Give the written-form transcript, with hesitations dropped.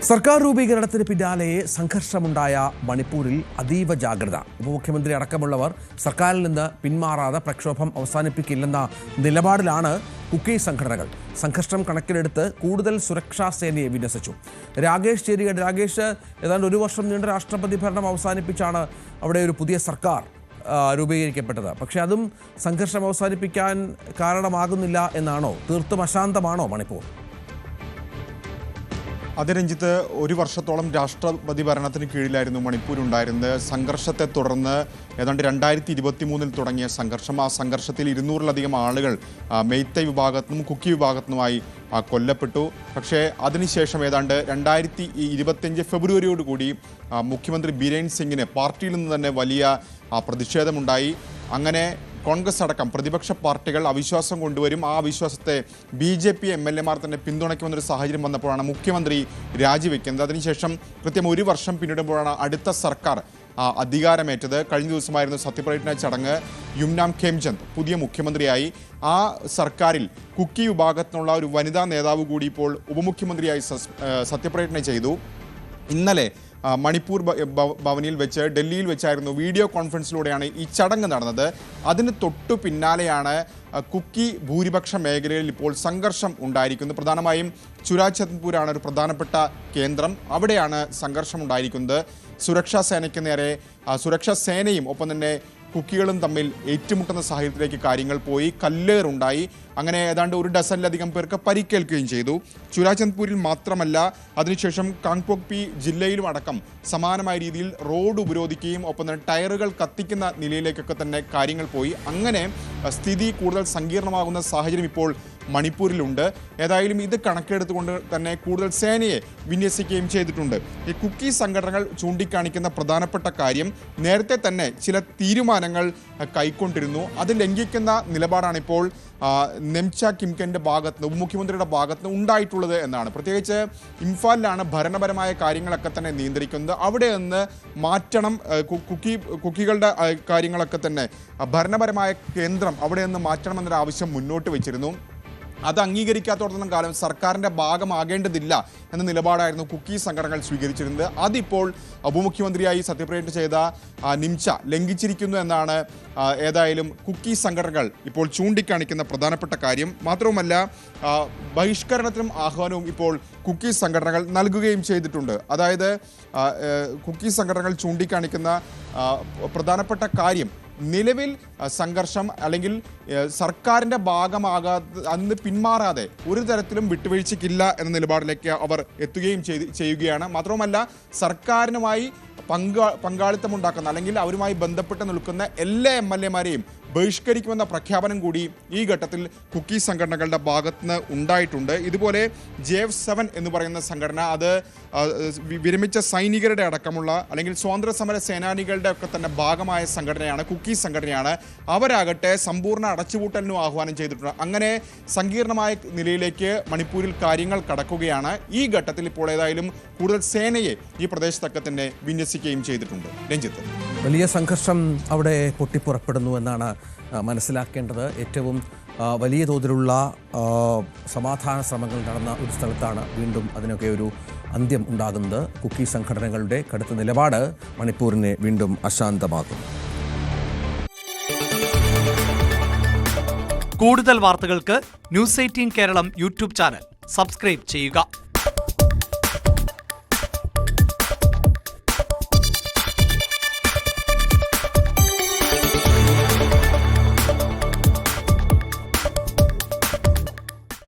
സർക്കാർ രൂപീകരണത്തിന് പിന്നാലെ സംഘർഷമുണ്ടായ മണിപ്പൂരിൽ അതീവ ജാഗ്രത. ഉപമുഖ്യമന്ത്രി അടക്കമുള്ളവർ സർക്കാരിൽ നിന്ന് പിന്മാറാതെ പ്രക്ഷോഭം അവസാനിപ്പിക്കില്ലെന്ന നിലപാടിലാണ് കുക്കി സംഘടനകൾ. സംഘർഷം കണക്കിലെടുത്ത് കൂടുതൽ സുരക്ഷാ സേനയെ വിന്യസിച്ചു. രാകേഷ് ചേരികയുടെ രാകേഷ്, ഏതാണ്ട് ഒരു വർഷം നീണ്ട രാഷ്ട്രപതി ഭരണം അവസാനിപ്പിച്ചാണ് അവിടെ ഒരു പുതിയ സർക്കാർ രൂപീകരിക്കപ്പെട്ടത്. പക്ഷേ അതും സംഘർഷം അവസാനിപ്പിക്കാൻ കാരണമാകുന്നില്ല എന്നാണോ? തീർത്തും അശാന്തമാണോ മണിപ്പൂർ? അത് രഞ്ജിത്ത്, ഒരു വർഷത്തോളം രാഷ്ട്രപതി ഭരണത്തിന് കീഴിലായിരുന്നു മണിപ്പൂർ ഉണ്ടായിരുന്നത്. സംഘർഷത്തെ തുടർന്ന് ഏതാണ്ട് 2023 തുടങ്ങിയ സംഘർഷം, ആ സംഘർഷത്തിൽ 200-ലധികം ആളുകൾ മെയ്തൈ വിഭാഗത്തിനും കുക്കി വിഭാഗത്തിനുമായി കൊല്ലപ്പെട്ടു. പക്ഷേ അതിനുശേഷം ഏതാണ്ട് 2025 ഫെബ്രുവരിയോടുകൂടി മുഖ്യമന്ത്രി ബിരേൻ സിംഗിന് പാർട്ടിയിൽ നിന്ന് തന്നെ വലിയ പ്രതിഷേധമുണ്ടായി. അങ്ങനെ കോൺഗ്രസ് അടക്കം പ്രതിപക്ഷ പാർട്ടികൾ അവിശ്വാസം കൊണ്ടുവരും. ആ അവിശ്വാസത്തെ BJP MLA-മാർ തന്നെ പിന്തുണയ്ക്കുമെന്നൊരു സാഹചര്യം വന്നപ്പോഴാണ് മുഖ്യമന്ത്രി രാജിവെക്കുന്നത്. അതിനുശേഷം കൃത്യം ഒരു വർഷം പിന്നിടുമ്പോഴാണ് അടുത്ത സർക്കാർ അധികാരമേറ്റത്. കഴിഞ്ഞ ദിവസമായിരുന്നു സത്യപ്രതിജ്ഞ ചടങ്ങ്. യുംനാം ഖേംചന്ദ് പുതിയ മുഖ്യമന്ത്രിയായി. ആ സർക്കാരിൽ കുക്കി വിഭാഗത്തിനുള്ള ഒരു വനിതാ നേതാവ് കൂടി ഇപ്പോൾ ഉപമുഖ്യമന്ത്രിയായി സത്യപ്രതിജ്ഞ ചെയ്തു. ഇന്നലെ മണിപ്പൂർ ഭവനിൽ വെച്ച്, ഡൽഹിയിൽ വെച്ചായിരുന്നു വീഡിയോ കോൺഫറൻസിലൂടെയാണ് ഈ ചടങ്ങ് നടന്നത്. അതിന് തൊട്ടു പിന്നാലെയാണ് കുക്കി ഭൂരിപക്ഷ മേഖലയിൽ ഇപ്പോൾ സംഘർഷം ഉണ്ടായിരിക്കുന്നത്. പ്രധാനമായും ചുരാചന്ദ്പൂരാണ് ഒരു പ്രധാനപ്പെട്ട കേന്ദ്രം. അവിടെയാണ് സംഘർഷം ഉണ്ടായിരിക്കുന്നത്. സുരക്ഷാ സേനയ്ക്ക് നേരെ സുരക്ഷാ സേനയും ഒപ്പം തന്നെ കുക്കികളും തമ്മിൽ ഏറ്റുമുട്ടുന്ന സാഹചര്യത്തിലേക്ക് കാര്യങ്ങൾ പോയി. കല്ലേറുണ്ടായി. അങ്ങനെ ഏതാണ്ട് 1 ഡസനിലധികം പേർക്ക് പരിക്കേൽക്കുകയും ചെയ്തു. ചുരാചന്ദ്പൂരിൽ മാത്രമല്ല, അതിനുശേഷം കാങ്പോക്പി ജില്ലയിലും അടക്കം സമാനമായ രീതിയിൽ റോഡ് ഉപരോധിക്കുകയും ഒപ്പം തന്നെ ടയറുകൾ കത്തിക്കുന്ന നിലയിലേക്കൊക്കെ തന്നെ കാര്യങ്ങൾ പോയി. അങ്ങനെ സ്ഥിതി കൂടുതൽ സങ്കീർണമാകുന്ന സാഹചര്യം ഇപ്പോൾ മണിപ്പൂരിലുണ്ട്. ഏതായാലും ഇത് കണക്കെടുത്തുകൊണ്ട് തന്നെ കൂടുതൽ സേനയെ വിന്യസിക്കുകയും ചെയ്തിട്ടുണ്ട്. ഈ കുക്കി സംഘടനകൾ ചൂണ്ടിക്കാണിക്കുന്ന പ്രധാനപ്പെട്ട കാര്യം, നേരത്തെ തന്നെ ചില തീരുമാനങ്ങൾ കൈക്കൊണ്ടിരുന്നു. അത് ലംഘിക്കുന്ന നിലപാടാണ് ഇപ്പോൾ നെംച കിംകെൻ്റെ ഭാഗത്ത്, ഉപമുഖ്യമന്ത്രിയുടെ ഭാഗത്ത് ഉണ്ടായിട്ടുള്ളത് എന്നാണ്. പ്രത്യേകിച്ച് ഇംഫാലിലാണ് ഭരണപരമായ കാര്യങ്ങളൊക്കെ തന്നെ നിയന്ത്രിക്കുന്നത്. അവിടെ നിന്ന് മാറ്റണം, കുക്കികളുടെ കാര്യങ്ങളൊക്കെ തന്നെ ഭരണപരമായ കേന്ദ്രം അവിടെ നിന്ന് മാറ്റണമെന്നൊരു ആവശ്യം മുന്നോട്ട് വെച്ചിരുന്നു. അത് അംഗീകരിക്കാത്തോടത്തോളം കാലം സർക്കാരിൻ്റെ ഭാഗമാകേണ്ടതില്ല എന്ന നിലപാടായിരുന്നു കുക്കി സംഘടനകൾ സ്വീകരിച്ചിരുന്നത്. അതിപ്പോൾ ഉപമുഖ്യമന്ത്രിയായി സത്യപ്രതിജ്ഞ ചെയ്ത നിംച ലംഘിച്ചിരിക്കുന്നു എന്നാണ് ഏതായാലും കുക്കി സംഘടനകൾ ഇപ്പോൾ ചൂണ്ടിക്കാണിക്കുന്ന പ്രധാനപ്പെട്ട കാര്യം. മാത്രവുമല്ല, ബഹിഷ്കരണത്തിനും ആഹ്വാനവും ഇപ്പോൾ കുക്കി സംഘടനകൾ നൽകുകയും ചെയ്തിട്ടുണ്ട്. അതായത് കുക്കി സംഘടനകൾ ചൂണ്ടിക്കാണിക്കുന്ന പ്രധാനപ്പെട്ട കാര്യം, നിലവിൽ സംഘർഷം അല്ലെങ്കിൽ സർക്കാരിൻ്റെ ഭാഗമാകാതെ അന്ന് പിന്മാറാതെ ഒരു തരത്തിലും വിട്ടുവീഴ്ചയ്ക്കില്ല എന്ന നിലപാടിലേക്ക് അവർ എത്തുകയും ചെയ്യുകയാണ്. മാത്രവുമല്ല, സർക്കാരിനുമായി പങ്കാളിത്തമുണ്ടാക്കുന്ന അല്ലെങ്കിൽ അവരുമായി ബന്ധപ്പെട്ട് നിൽക്കുന്ന എല്ലാ MLA-മാരെയും ബഹിഷ്കരിക്കുമെന്ന പ്രഖ്യാപനം കൂടി ഈ ഘട്ടത്തിൽ കുക്കി സംഘടനകളുടെ ഭാഗത്തുനിന്ന് ഉണ്ടായിട്ടുണ്ട്. ഇതുപോലെ JF7 എന്ന് പറയുന്ന സംഘടന, അത് വിരമിച്ച സൈനികരുടെ അടക്കമുള്ള അല്ലെങ്കിൽ സ്വാതന്ത്ര്യ സമര സേനാനികളുടെ ഒക്കെ തന്നെ ഭാഗമായ സംഘടനയാണ്, കുക്കി സംഘടനയാണ്. അവരാകട്ടെ സമ്പൂർണ്ണ അടച്ചുപൂട്ടലിനും ആഹ്വാനം ചെയ്തിട്ടുണ്ട്. അങ്ങനെ സങ്കീർണമായ നിലയിലേക്ക് മണിപ്പൂരിൽ കാര്യങ്ങൾ കടക്കുകയാണ്. ഈ ഘട്ടത്തിൽ ഇപ്പോൾ ഏതായാലും കൂടുതൽ സേനയെ ഈ പ്രദേശത്തൊക്കെ തന്നെ വിന്യസിക്കുകയും ചെയ്തിട്ടുണ്ട്. രഞ്ജിത്ത്, വലിയ സംഘർഷം അവിടെ പൊട്ടിപ്പുറപ്പെടുന്നു എന്നാണ് മനസ്സിലാക്കേണ്ടത്. ഏറ്റവും വലിയ തോതിലുള്ള സമാധാന ശ്രമങ്ങൾ നടന്ന ഒരു സ്ഥലത്താണ് വീണ്ടും അതിനൊക്കെ ഒരു അന്ത്യം ഉണ്ടാകുന്നത്. കുക്കി സംഘടനകളുടെ കടുത്ത നിലപാട് മണിപ്പൂരിനെ വീണ്ടും അശാന്തമാക്കും. കൂടുതൽ വാർത്തകൾക്ക് News 18 Keralam YouTube channel subscribe ചെയ്യുക.